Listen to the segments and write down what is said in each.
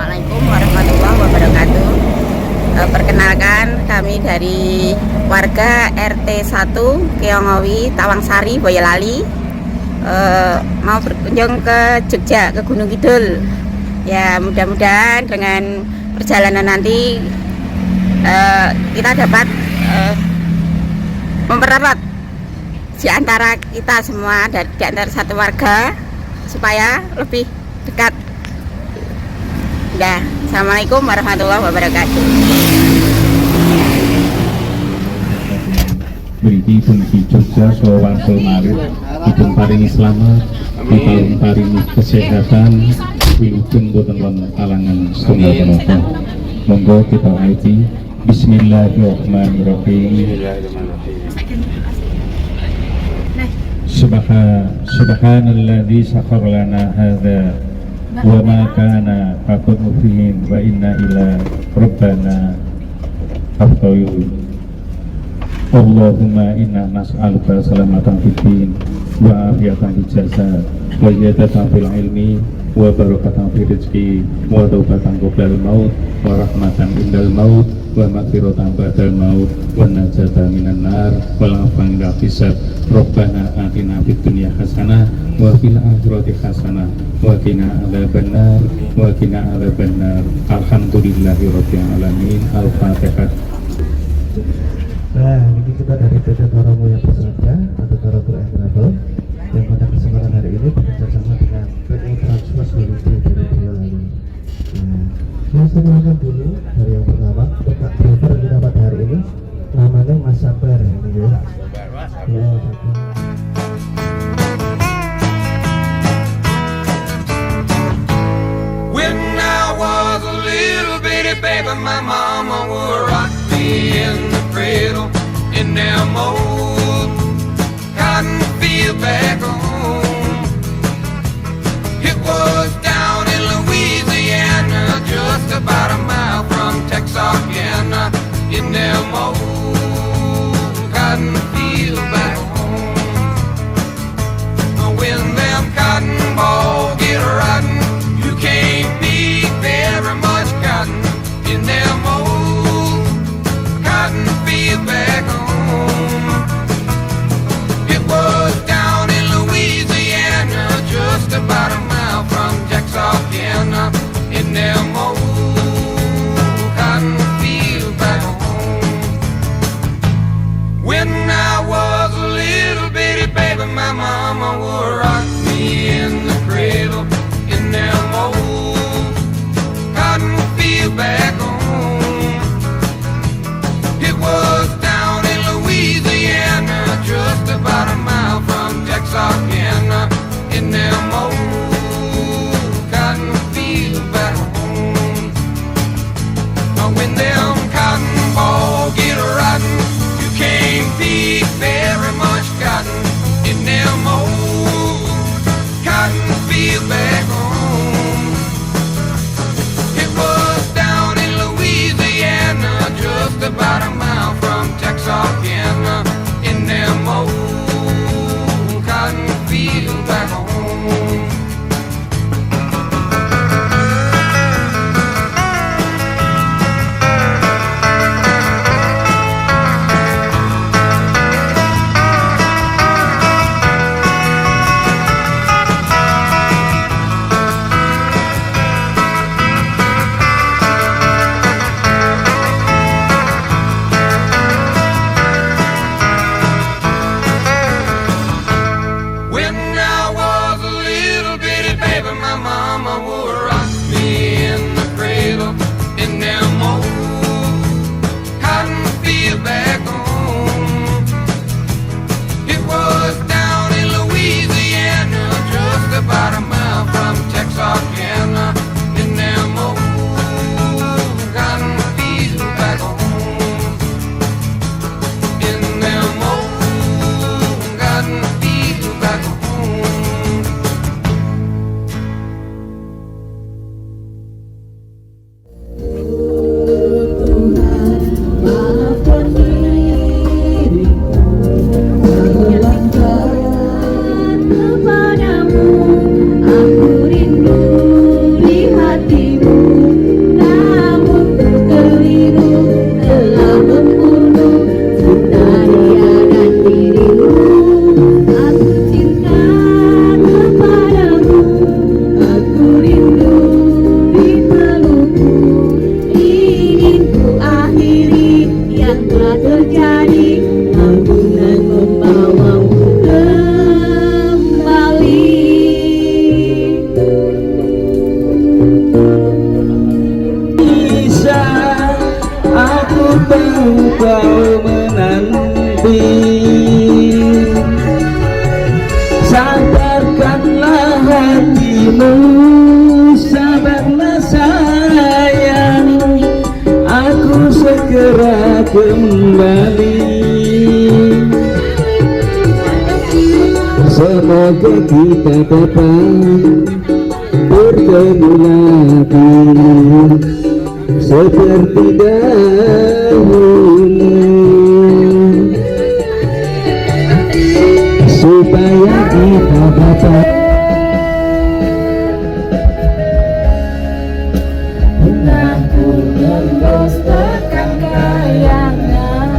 Assalamualaikum warahmatullahi wabarakatuh. Perkenalkan, kami dari warga RT 1 Keongowi, Tawangsari, Boyolali, mau berkunjung ke Jogja, ke Gunung Kidul. Ya, mudah-mudahan dengan perjalanan nanti kita dapat mempererat di antara kita semua, di antara satu warga, supaya lebih dekat. Udah, Assalamualaikum warahmatullahi wabarakatuh. Mriki Bungki Jogja Sowarso Marit dipun paringi slamet, dipun paringi kesehatan, wilujeng boten wonten alangan setunggal menapa. Monggo kita aiti Bismillahirrahmanirrahim. Subhanalladzi sakhkhara lana hadza wa ma kana haqqan mufin wa inna ila rabbana raji'un. Allahumma inna nas'aluka salamatan fid din wa afiyatan fil jasad wa ziyadatan fil ilmi wa barakatan fil rizqi wa taubatan qoblal maut wa rahmatan indal maut wa maghfiratan ba'dal maut wa najatan minan nar wal afwan inda hisab. Rabbana atina fid dunya hasanah wa fil akhirati hasanah wa qina adzabannar wa qina adzabannar. Alhamdulillahirabbil alamin. Al-Fatihah. Nah, ini kita dari PT Toromo yang bersahaja atau Toro Tour and Travel yang pada kesempatan hari ini bekerja sama dengan PT Transfers Holiday dari Boyolali. Nah, saya kenalkan dulu dari yang pertama, Bapak driver kita pada hari ini namanya Mas Sabar. Ini ya. Ya, When I was a little bitty baby, my mama would rock me in the cradle in them old cotton field back home. It was down in Louisiana, just about a mile from Texarkana, in them old cotton field back home. When them cotton balls get rotten, you can't beat very much cotton in them old cotton field back home. It was down in Louisiana, just about a mile from Jackson. kau menanti. Sadarkanlah hatimu, sabarlah sayang, aku segera kembali. Semoga kita dapat bertemu lagi seperti dahulu, supaya kita dapat Aku nembus tekan kayangan,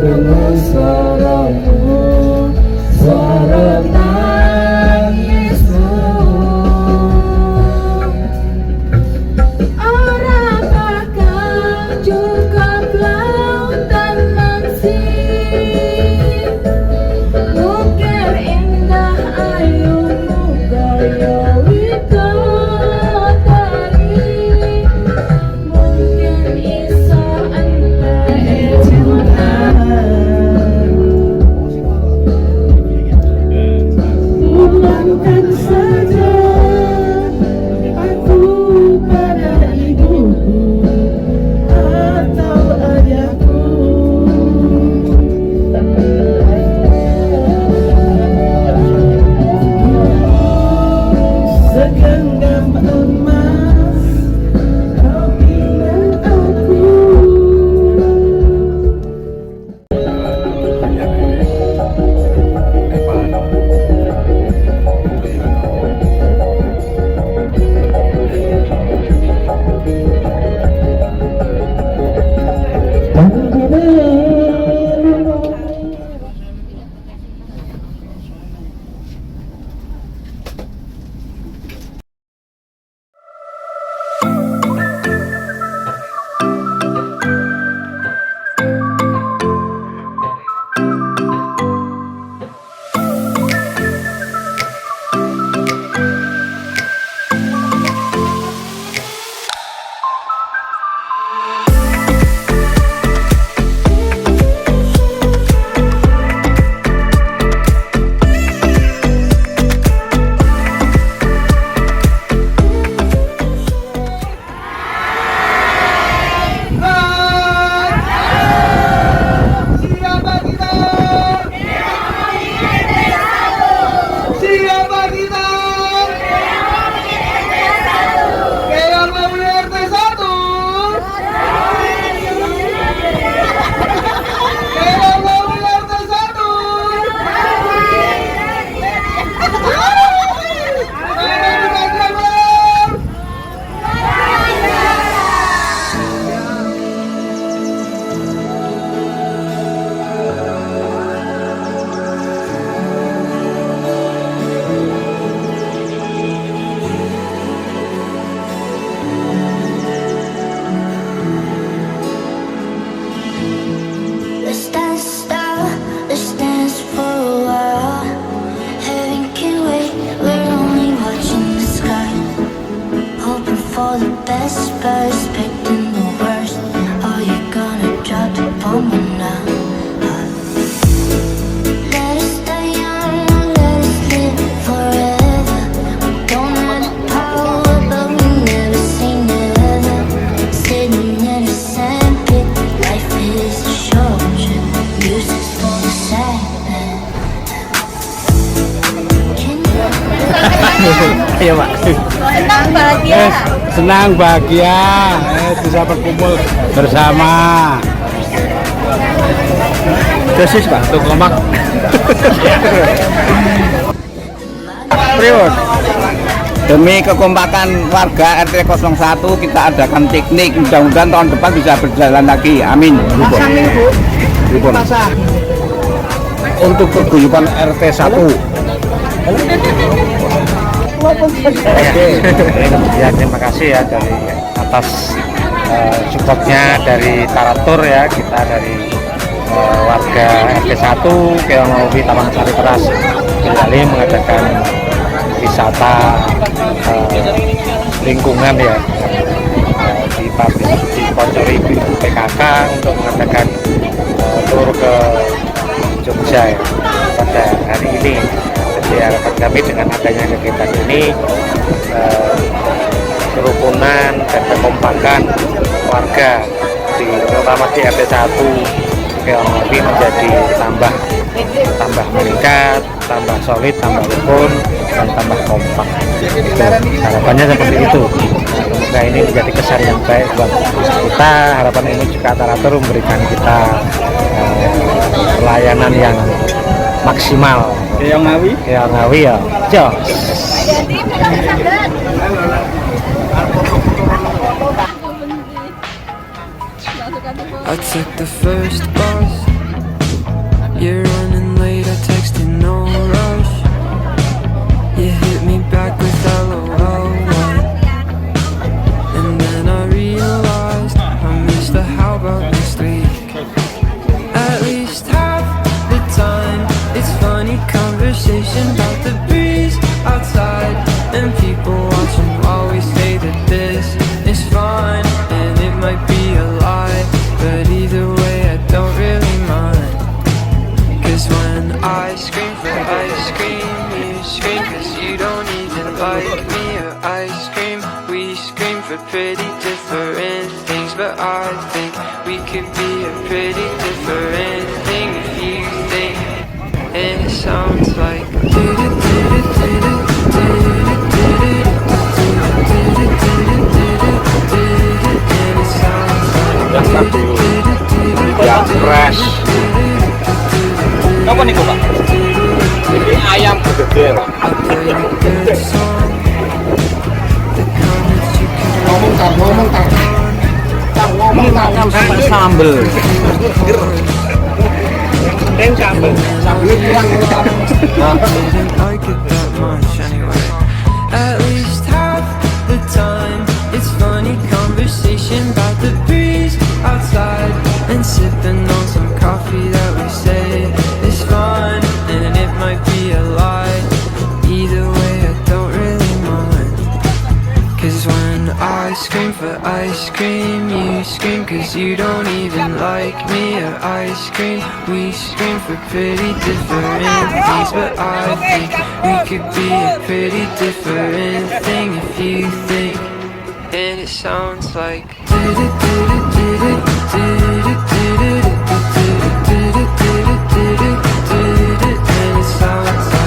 rumus suaramu, suara tangismu. Orang akan cukup lautan mansir, ukir indah ayumu gaya widodari. Mungkin iso ente pulangkan saja aku pada ibuku atau ayahku. Segenggam emas kau bilang aku. Let's dance style, let's dance for a while. Heaven can wait, we're only watching the sky. Hoping for the best, but expecting the worst. Are you gonna drop the bomb or not? Let us stay young, let us live forever. We don't have the power, but we never say never. Sitting in a sandpit, life is a short trip. Music for the sad man. Can you ayo Pak. Senang bahagia. Senang bahagia bisa berkumpul bersama. Dosis Pak untuk kompak. Priwon. Demi kekompakan warga RT 01 kita adakan piknik, mudah-mudahan tahun depan bisa berjalan lagi. Amin. Pripun? Untuk paguyuban RT 1. Ya, terima kasih ya dari atas supportnya dari Taratur ya, kita dari warga RT 1 Keongowi Taman Sari Teras kembali mengadakan wisata lingkungan ya di pabrik di pojok sponsori ibu-ibu PKK untuk mengadakan tur ke Jogja ya, pada hari ini. Jadi harapan kami dengan adanya kegiatan ini kerukunan dan kekompakan warga terutama di RT 1 Keongawi menjadi tambah meningkat, tambah solid, tambah rukun, dan tambah kompak. Harapannya seperti itu. Semoga ini menjadi kesan yang baik buat kita. Harapan ini juga Taratur memberikan kita pelayanan yang maksimal. Keongawi ya, jos. I took the first bus. You're running late, I texted no rush. You hit me back with LOL one. And then I realized I missed the how about next week. At least half the time it's funny conversation about the breeze outside and people watching while we say that this is fine. And it might be a lie, but either way I don't really mind. Cause when I scream for ice cream, you scream cause you don't even like me. Or ice cream, we scream for pretty different things. But I think we could be a pretty different thing if you think. And it sounds like Ya fresh. Apa nih Pak? Ini ayam gede. Ngomong sampai sambel. Sambelnya kurang. like it that much anyway. At least half the time it's funny conversation about the breeze outside and sipping on some coffee that we say is fine. And it might be a lie, either way I don't really mind. Cause when I scream for ice cream, you scream cause you don't even like me. Or ice cream, we scream for pretty different things. But I think we could be a pretty different thing if you think. And it sounds like and it sounds like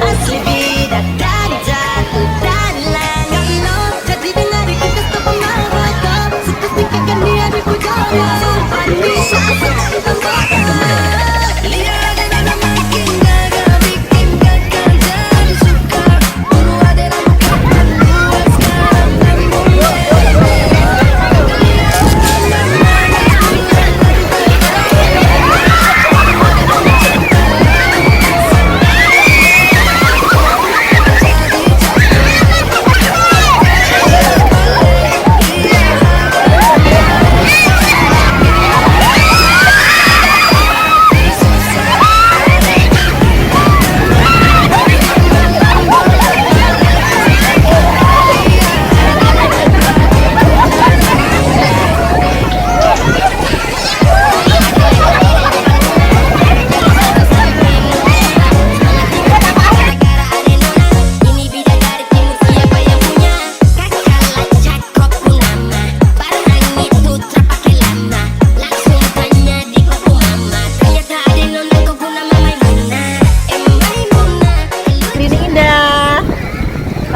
asli bidadari jatuh dari langit. Jadi dengar kita stop mengabar, seketika dia dipuja. Sumpah bisa lihat dan makin gagal, bikin gagal jadi suka. Buru ada muka luas sekarang dan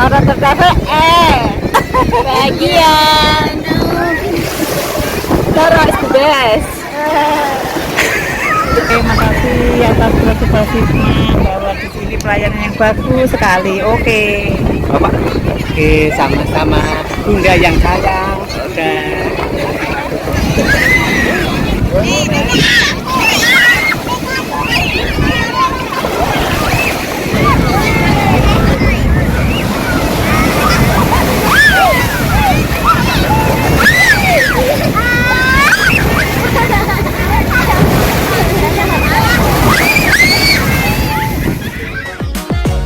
Taratur Cafe bahagia. Tara is the best. Terima kasih atas reservasinya, bahwa di sini pelayanan yang bagus sekali. Oke. Bapak. Oke, sama-sama. Bunda yang sayang. Udah.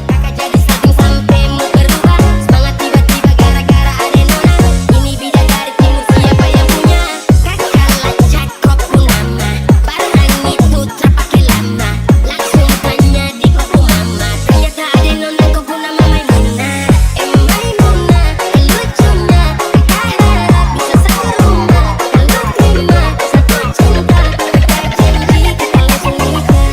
Kakak jadi satu sampai mau berubah. Semangat tiba-tiba gara-gara ada nona. Ini bidadari timur siapa yang punya? Kakak lacak kopu nama. Barang itu terpakai lama. Langsung tanya di kopu mama. Ternyata ada nona kopu nama Maimunah. Maimunah, lucunya. Kakak harap bisa satu rumah. Kalau terima satu cinta. Kakak janji kita langsung nikah.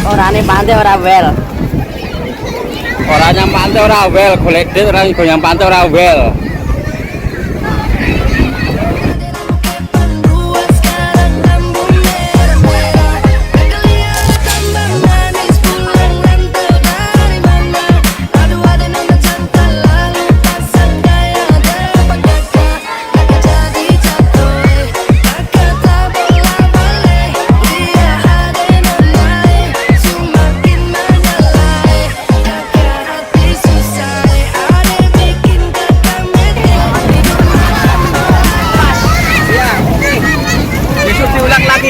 Orangnya pantai ora wel. Orangnya pantai ora wel, golek dit orang goyang pantai ora wel.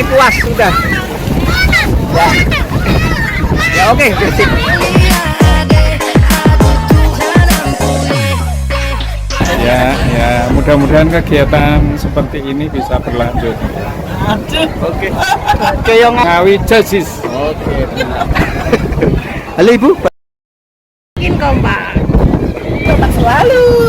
Puas sudah ya oke bersih Ya mudah-mudahan kegiatan seperti ini bisa berlanjut. oke Keong Ngawi Jazis. oke halo ibu Bikin kompak. Kompak selalu.